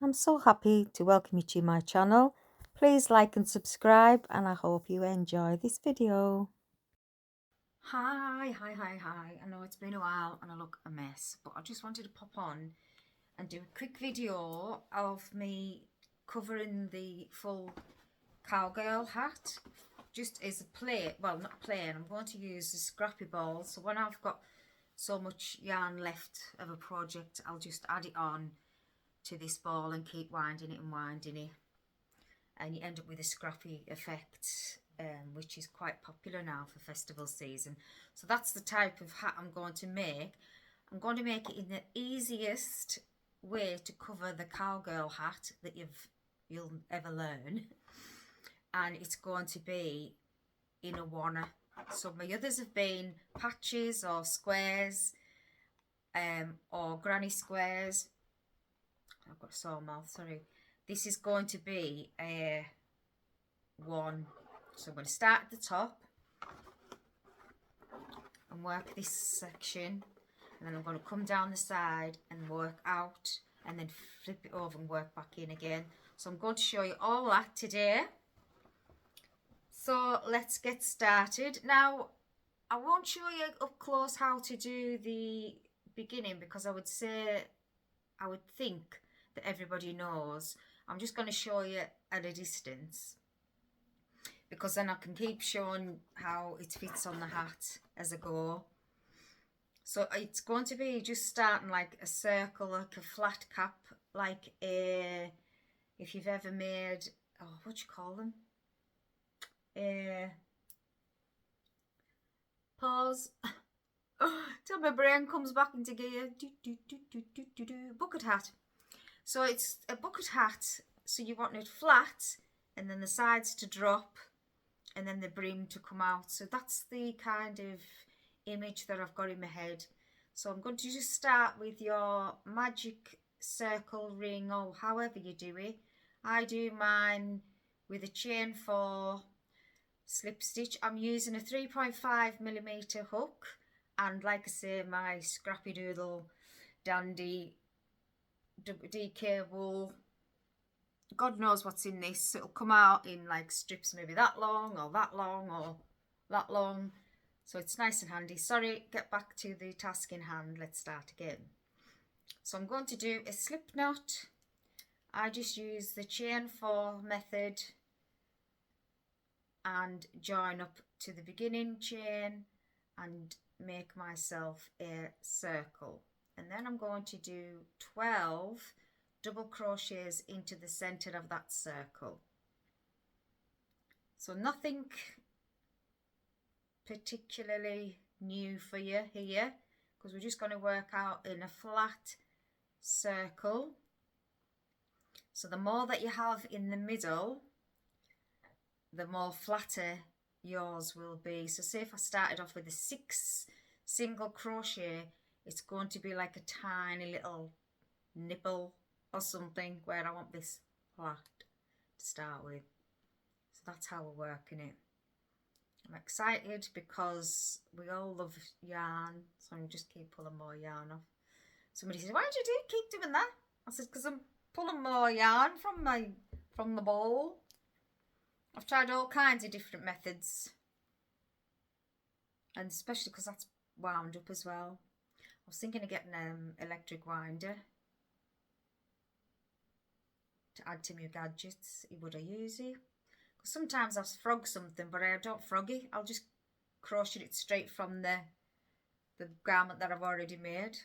I'm so happy to welcome you to my channel. Please like and subscribe, and I hope you enjoy this video. Hi. I know it's been a while and I look a mess, but I just wanted to pop on and do a quick video of me covering the full cowgirl hat. Just as a play, well, not plain, I'm going to use the scrappy ball. So when I've got so much yarn left of a project, I'll just add it on to this ball and keep winding it, and you end up with a scrappy effect, which is quite popular now for festival season. So that's the type of hat I'm going to make. I'm going to make it in the easiest way to cover the cowgirl hat that you'll ever learn, and it's going to be in a wanna. So my others have been patches or squares, or granny squares. I've got a sore mouth, sorry. This is going to be a one. So I'm going to start at the top and work this section, and then I'm going to come down the side and work out, and then flip it over and work back in again. So I'm going to show you all that today. So let's get started. Now, I won't show you up close how to do the beginning, because I would think that everybody knows. I'm just going to show you at a distance, because then I can keep showing how it fits on the hat as I go. So it's going to be just starting like a circle, like a flat cap, like if you've ever made, what do you call them? Pause. Till my brain comes back into gear. Bucket hat. So it's a bucket hat, so you want it flat, and then the sides to drop, and then the brim to come out. So that's the kind of image that I've got in my head. So I'm going to just start with your magic circle ring, or however you do it. I do mine with a chain 4 slip stitch. I'm using a 3.5mm hook, and like I say, my scrappy doodle dandy DK wool. God knows what's in this. It'll come out in like strips, maybe that long or that long or that long. So it's nice and handy. Sorry, get back to the task in hand. Let's start again. So I'm going to do a slip knot. I just use the chain 4 method and join up to the beginning chain and make myself a circle. And then I'm going to do 12 double crochets into the center of that circle. So nothing particularly new for you here, because we're just going to work out in a flat circle. So the more that you have in the middle, the more flatter yours will be. So say if I started off with a 6 single crochet, it's going to be like a tiny little nipple or something, where I want this flat to start with. So that's how we're working it. I'm excited because we all love yarn, so I'm just keep pulling more yarn off. Somebody says, why do you keep doing that? I said, because I'm pulling more yarn from the bowl. I've tried all kinds of different methods, and especially because that's wound up as well. I was thinking of getting an electric winder to add to my gadgets. Would I use it? Because sometimes I'll frog something, but I don't frog it. I'll just crochet it straight from the garment that I've already made,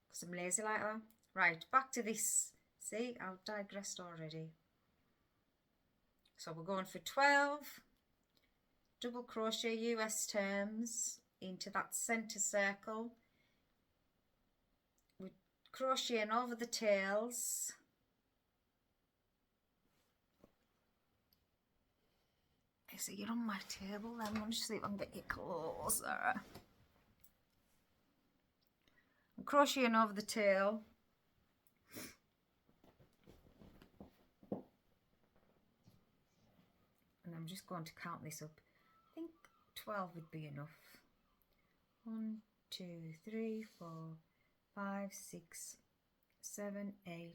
because I'm lazy like that. Right, back to this. See, I've digressed already. So we're going for 12 double crochet US turns into that center circle. We're crocheting over the tails. So you're on my table then. Let me see if I can get you closer. I'm crocheting over the tail. And I'm just going to count this up. I think 12 would be enough. 1, 2, 3, 4, 5, 6, 7, 8,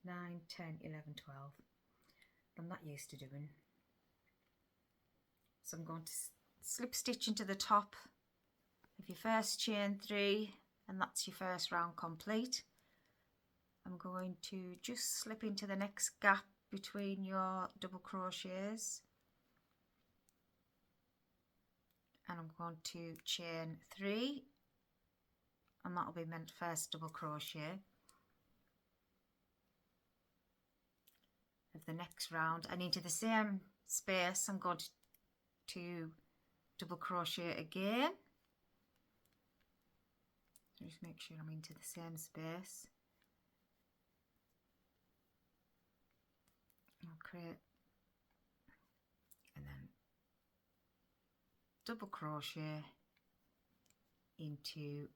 9, 10, 11, 12. I'm not used to doing. So I'm going to slip stitch into the top of your first chain 3, and that's your first round complete. I'm going to just slip into the next gap between your double crochets, and I'm going to chain 3, and that'll be my first double crochet of the next round. And into the same space I'm going to double crochet again. Just make sure I'm into the same space. I'll create and then double crochet into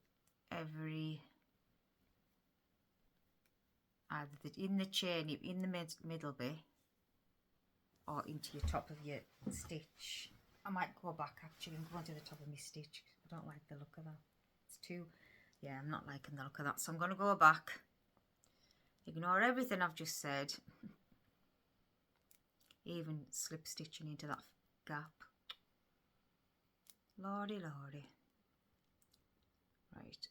every, either in the chain, in the middle bit, or into your top of your stitch. I might go back actually and go onto the top of my stitch. I don't like the look of that. It's too, yeah, I'm not liking the look of that. So I'm going to go back, ignore everything I've just said, even slip stitching into that gap. Lordy, lordy. Right.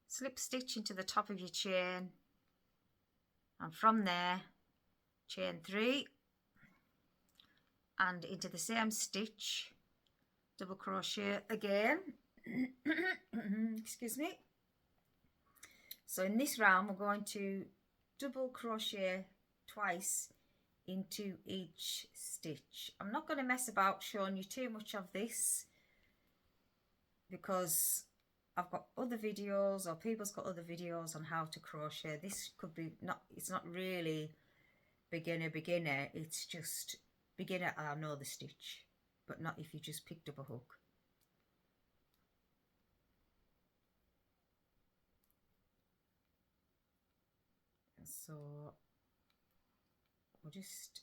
Slip stitch into the top of your chain, and from there chain 3 and into the same stitch, double crochet again. Excuse me. So in this round we're going to double crochet twice into each stitch. I'm not going to mess about showing you too much of this because I've got other videos, or people's got other videos on how to crochet. This could be not, it's not really beginner, it's just beginner, I know the stitch, but not if you just picked up a hook. So we'll just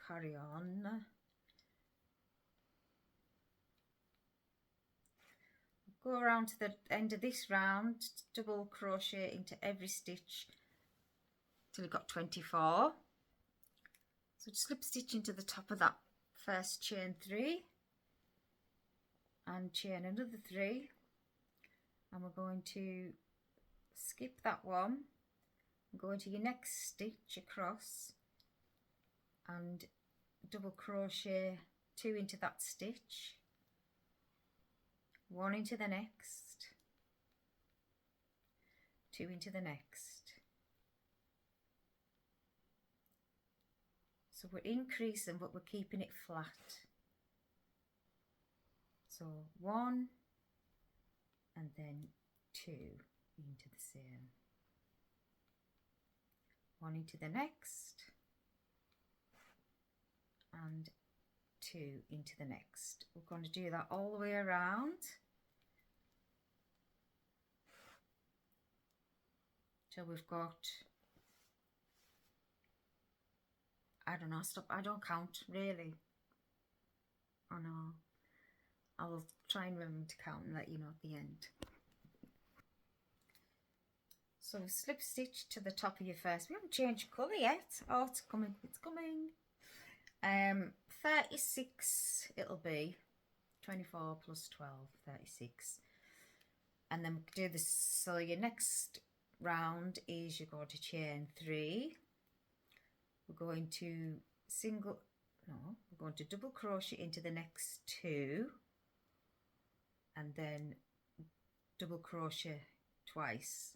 carry on. Go around to the end of this round, double crochet into every stitch till you've got 24. So just slip stitch into the top of that first chain 3 and chain another 3, and we're going to skip that one, go into your next stitch across and double crochet 2 into that stitch, 1 into the next, 2 into the next. So we're increasing but we're keeping it flat. So 1 and then 2 into the same, 1 into the next and 2 into the next. We're going to do that all the way around till we've got, I don't know, stop, I don't count really. Oh no, I will try and remember to count and let you know at the end. So slip stitch to the top of your first, we haven't changed colour yet. Oh, it's coming, it's coming. 36 it'll be, 24 plus 12, 36. And then do this, so your next round is you're going to chain 3. We're going to we're going to double crochet into the next 2 and then double crochet twice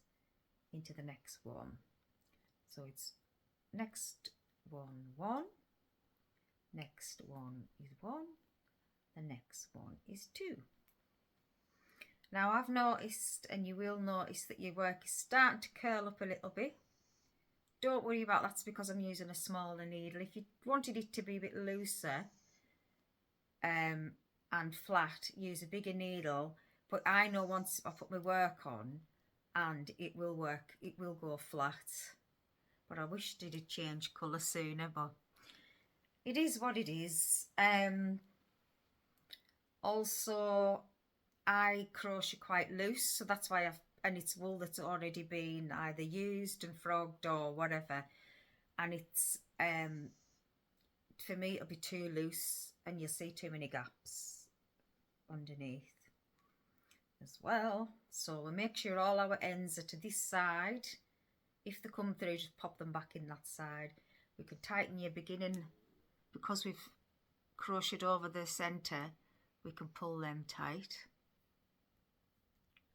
into the next one. So it's next one, 1, next one is 1, the next one is 2. Now I've noticed, and you will notice, that your work is starting to curl up a little bit. Don't worry about that's because I'm using a smaller needle. If you wanted it to be a bit looser and flat, use a bigger needle. But I know once I put my work on, and it will work, it will go flat. But I wish it did change colour sooner, but it is what it is. Also, I crochet quite loose, so that's why I've and it's wool that's already been either used and frogged or whatever, and it's for me it'll be too loose and you'll see too many gaps underneath as well. So we'll make sure all our ends are to this side. If they come through, just pop them back in that side. We could tighten your beginning, because we've crocheted over the centre, we can pull them tight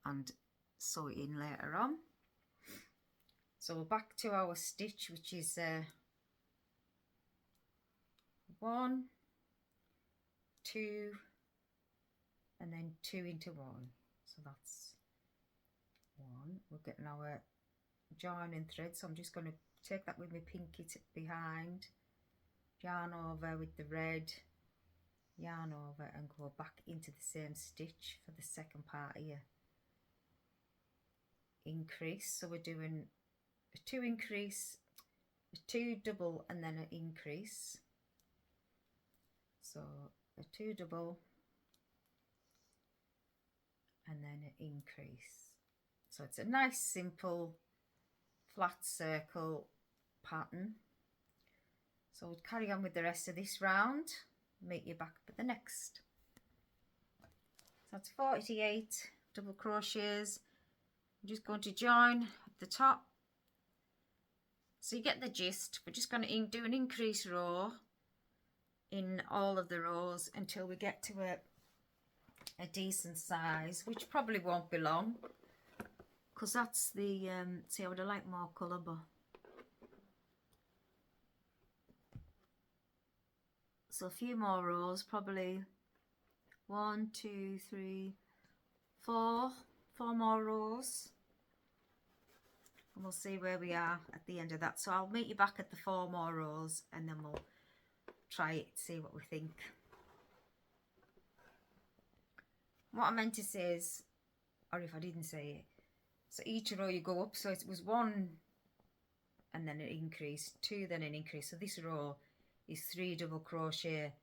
and sew it in later on. So we're back to our stitch, which is 1, 2, and then 2 into 1. So that's 1. We're getting our joining thread, so I'm just going to take that with my pinky behind, yarn over with the red, yarn over and go back into the same stitch for the second part of your increase. So we're doing a 2 increase, a 2 double, and then an increase. So a 2 double and then an increase. So it's a nice simple flat circle pattern. So we'll carry on with the rest of this round, meet you back for the next. So that's 48 double crochets. I'm just going to join at the top, so you get the gist. We're just going to do an increase row in all of the rows until we get to a decent size, which probably won't be long, because that's the see, I would have liked more colour, but so a few more rows, probably 1, 2, 3, 4 more rows, and we'll see where we are at the end of that. So I'll meet you back at the 4 more rows and then we'll try it, see what we think. What I meant to say is, or if I didn't say it, so each row you go up, so it was 1 and then an increase, 2, then an increase. So this row is 3 double crochet,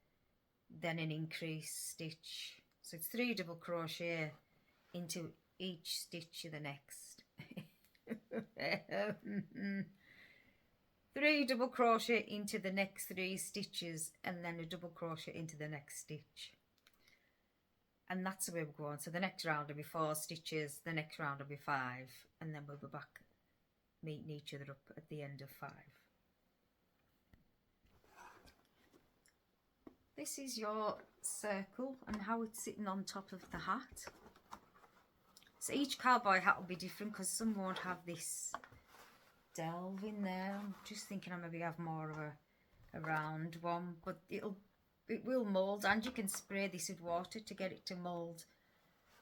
then an increase stitch. So it's 3 double crochet into each stitch of the next. 3 double crochet into the next 3 stitches, and then a double crochet into the next stitch. And that's the way we're going. So the next round will be 4 stitches, the next round will be 5, and then we'll be back meeting each other up at the end of 5. This is your circle and how it's sitting on top of the hat. So each cowboy hat will be different, because some won't have this delve in there. I'm just thinking I maybe have more of a round one, but it will mould, and you can spray this with water to get it to mould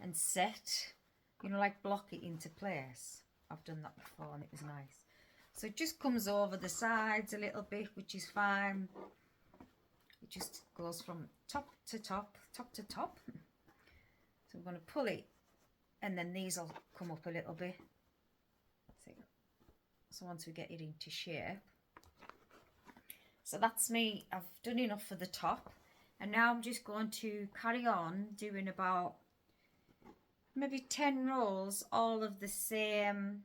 and set, you know, like block it into place. I've done that before and it was nice. So it just comes over the sides a little bit, which is fine. It just goes from top to top, top to top. So I'm going to pull it, and then these will come up a little bit. See? So once we get it into shape. So that's me. I've done enough for the top, and now I'm just going to carry on doing about maybe 10 rows, all of the same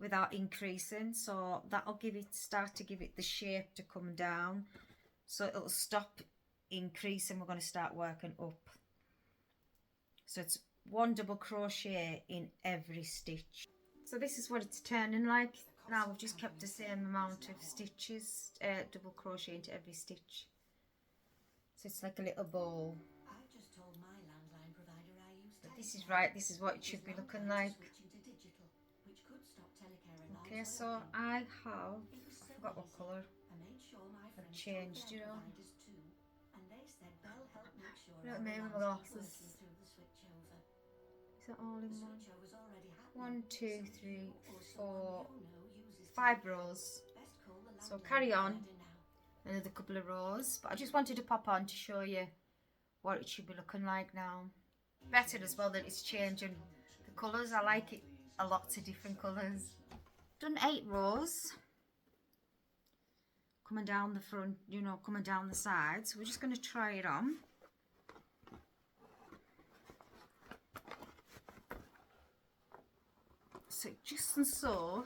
without increasing. So that'll start to give it the shape to come down. So it'll stop increasing. We're going to start working up. So it's 1 double crochet in every stitch. So this is what it's turning like. Now we've just kept the same amount of stitches, double crochet into every stitch. So it's like a little bowl. I just told my landline provider I use But this is right, this is what it should be looking like. Okay, so I forgot what colour. I've changed, you know. Look at me with my glasses. Is that all in one? 1, 2, 3, 4, 5 rows. So carry on another couple of rows, but I just wanted to pop on to show you what it should be looking like now. Better as well that it's changing the colours. I like it a lot of different colours. Done 8 rows coming down the front, you know, coming down the sides. So we're just going to try it on. so it just and so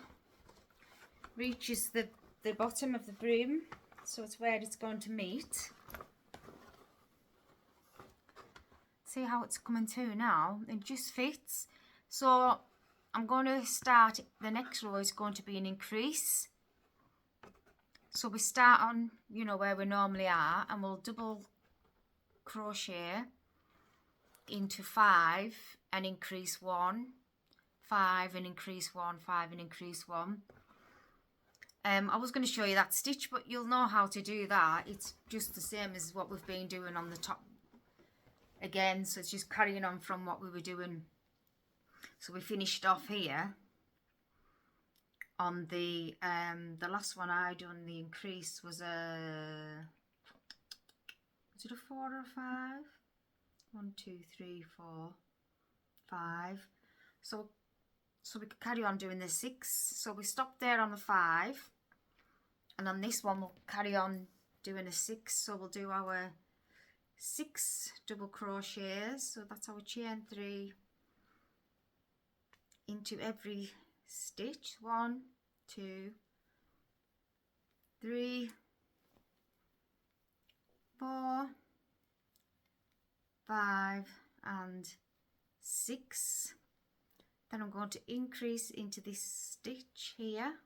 reaches the bottom of the brim, so it's where it's going to meet. See how it's coming to now? It just fits. So I'm going to start, the next row is going to be an increase. So we start on, you know, where we normally are, and we'll double crochet into 5 and increase 1, 5 and increase 1, 5 and increase 1. I was going to show you that stitch, but you'll know how to do that. It's just the same as what we've been doing on the top again, so it's just carrying on from what we were doing. So we finished off here on the last one I done. The increase was it a 4 or a 5? 1, 2, 3, 4, 5. So we could carry on doing the 6. So we stopped there on the 5, and on this one we'll carry on doing a 6. So we'll do our 6 double crochets. So that's our chain 3 into every stitch. 1, 2, 3, 4, 5 and 6. Then I'm going to increase into this stitch here,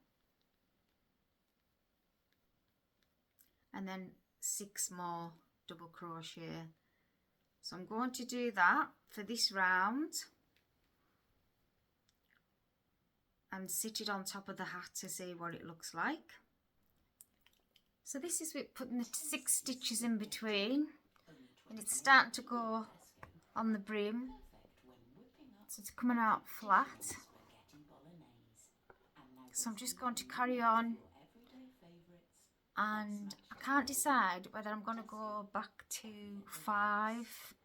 and then 6 more double crochet. So I'm going to do that for this round and sit it on top of the hat to see what it looks like. So this is with putting the 6 stitches in between, and it's starting to go on the brim, so it's coming out flat. So I'm just going to carry on, and I can't decide whether I'm going to go back to 5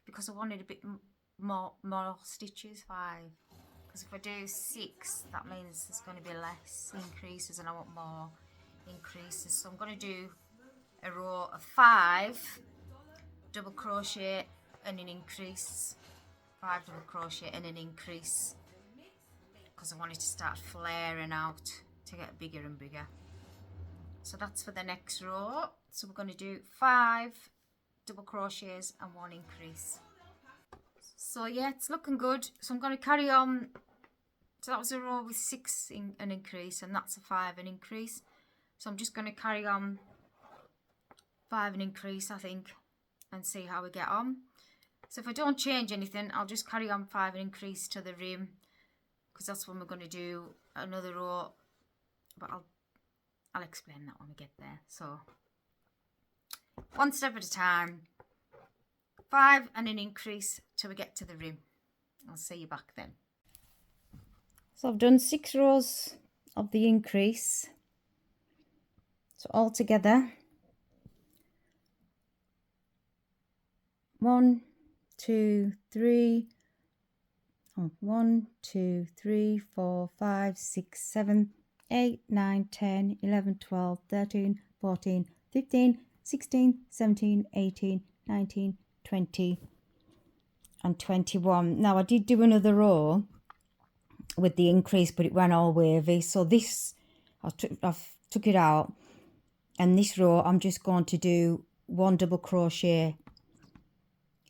because I wanted a bit more stitches. 5, because if I do 6, that means there's going to be less increases, and I want more increases. So I'm going to do a row of 5 double crochet and an increase, 5 double crochet and an increase, because I want it to start flaring out to get bigger and bigger. So that's for the next row. So we're going to do 5 double crochets and 1 increase. So yeah, it's looking good. So I'm going to carry on. So that was a row with 6 in an increase, and that's a 5 an increase. So I'm just going to carry on 5 an increase, I think, and see how we get on. So if I don't change anything, I'll just carry on 5 and increase to the rim, because that's when we're going to do another row, but I'll explain that when we get there. So one step at a time, 5 and an increase till we get to the rim. I'll see you back then. So I've done 6 rows of the increase, so all together 1, 2, 3, 1, 2, 3, 4, 5, 6, 7, 8, 9, 10, 11, 12, 13, 14, 15, 16, 17, 18, 19, 20 and 21. Now I did do another row with the increase, but it went all wavy, so this I've took it out, and this row I'm just going to do 1 double crochet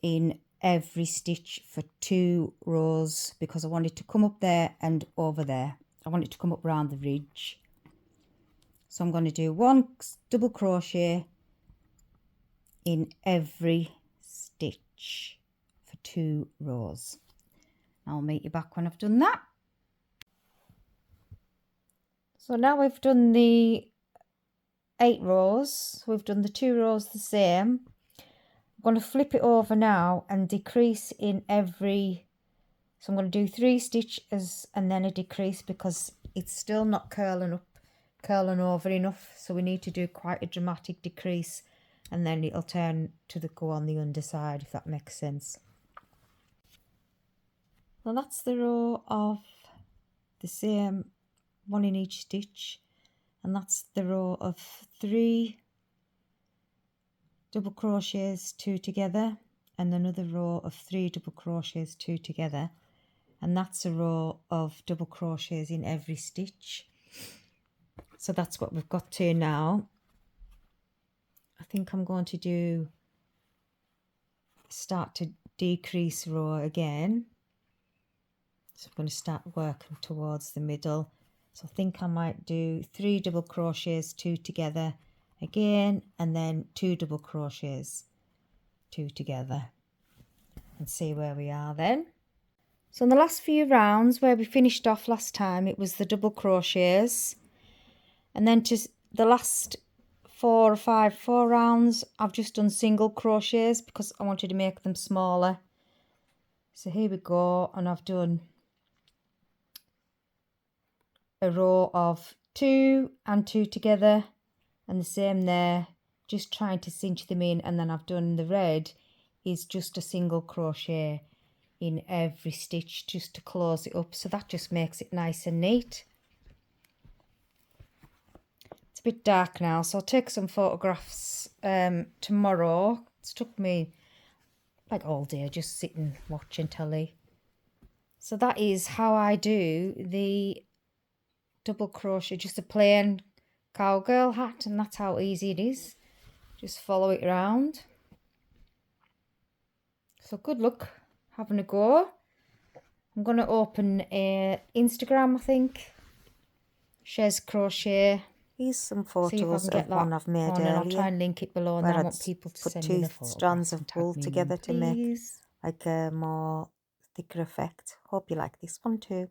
in every stitch for 2 rows, because I want it to come up there and over there. I want it to come up around the ridge. So I'm going to do 1 double crochet in every stitch for 2 rows. I'll meet you back when I've done that. So now we've done the 8 rows, we've done the 2 rows the same. I'm going to flip it over now and decrease in every, so I'm going to do 3 stitches and then a decrease, because it's still not curling over enough, so we need to do quite a dramatic decrease, and then it'll turn to go on the underside, if that makes sense. Well, that's the row of the same, 1 in each stitch, and that's the row of 3 double crochets 2 together, and another row of 3 double crochets 2 together, and that's a row of double crochets in every stitch. So that's what we've got to now. I think I'm going to start to decrease row again. So I'm going to start working towards the middle. So I think I might do 3 double crochets, 2 together again, and then 2 double crochets, 2 together, and see where we are then. So in the last few rounds where we finished off last time, it was the double crochets, and then to the last 4 rounds I've just done single crochets because I wanted to make them smaller. So here we go, and I've done a row of 2 and 2 together, and the same there, just trying to cinch them in, and then I've done the red is just a single crochet in every stitch just to close it up, so that just makes it nice and neat. It's a bit dark now, so I'll take some photographs tomorrow. It's took me like all day just sitting watching telly. So that is how I do the double crochet, just a plain cowgirl hat, and that's how easy it is. Just follow it around. So good luck having a go. I'm going to open a Instagram, I think. Shez Crochet. Here's some photos See if I can get of one that I've made on, and I'll try earlier, and link it below, and where then I I'd want people to put send me the 2 photographs strands and of tag wool me in them, together to make please. like a more thicker effect. Hope you like this one too.